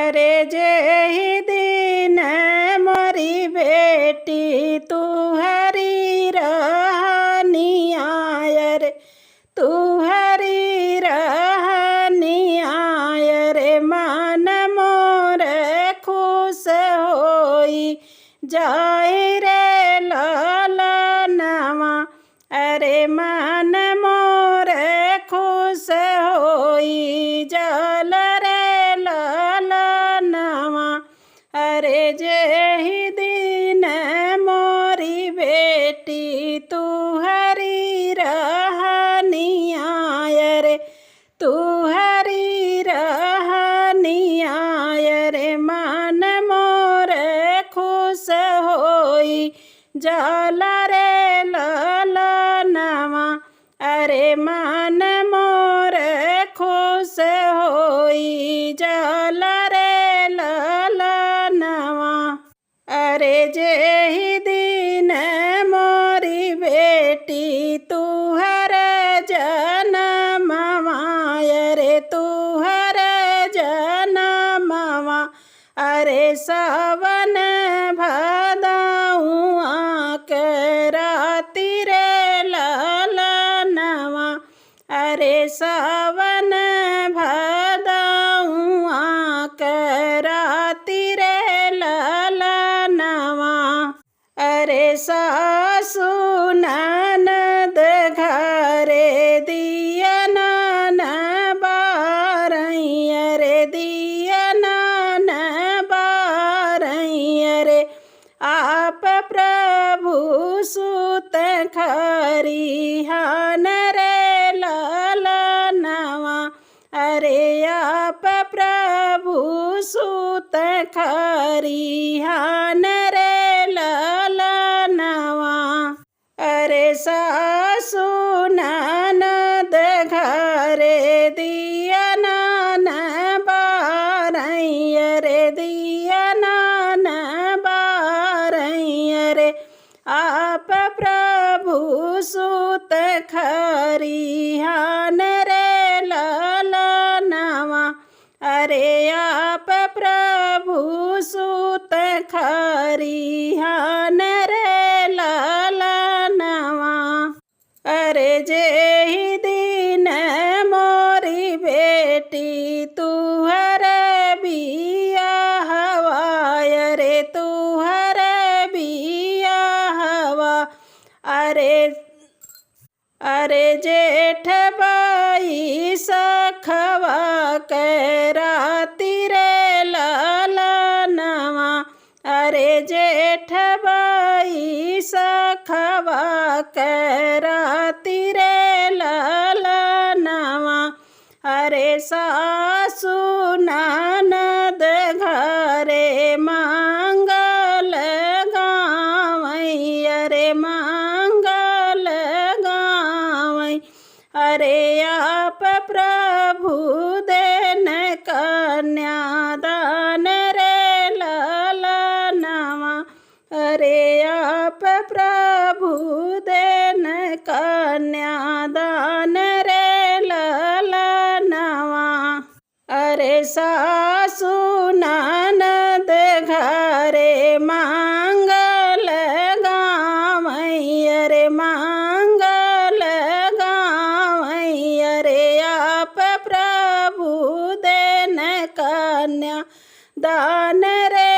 अरे जे दिन मोरी बेटी तू हरी रहनिया रे, तू हरी रहनिया रे, मन मोर खुश होई जाए रे लालनवा। अरे मन मोर खुश होई जल रे लालनवा। अरे जे दिन मोरी बेटी तू हरी रहनिया रे, तू हरी रहनिया रे, मन मोर खुश होई जल रे लालनवा। अरे मन मोर खुश होई जल रे लालनवा। अरे जे दिन मोरी बेटी तू हर जनमवा रे, तू हर जनमवा। अरे सावन भदौआ के राति रे लालनवा। अरे सावन भदौआ के राति रे लालनवा। अरे सासु ननद घरे दियना न बारई रे, दियना न बारई रे, आप प्रभु सुत खरिहान रे लालनवा। अरे आप प्रभु सुत खरिहान रे लालनवा। अरे सासु ननद घरे दियना न बारई रे, दियना न बारई रे, आप प्रभु सुत खरिहान रे लालनवा। अरे आप प्रभु सुत खरिहान रे लालनवा। अरे जे दिन मोरी बेटी तू हर बिया हवा रे, तू हर बिया हवा। अरे जेठ बाई सखवा के राति रे लालनवा। अरे जेठ बाई सखवा के राति रे लालनवा। अरे सासु ननद घरे मंगल गावई रे, मंगल गावई। अरे आप प्रभु देन कन्यादान रे लालनवा। अरे आप प्रभु देन कन्यादान रे लालनवा। अरे सासु ननद घरे मंगल गावई रे, मंगल गावई रे, आप प्रभु देन कन्या दान रे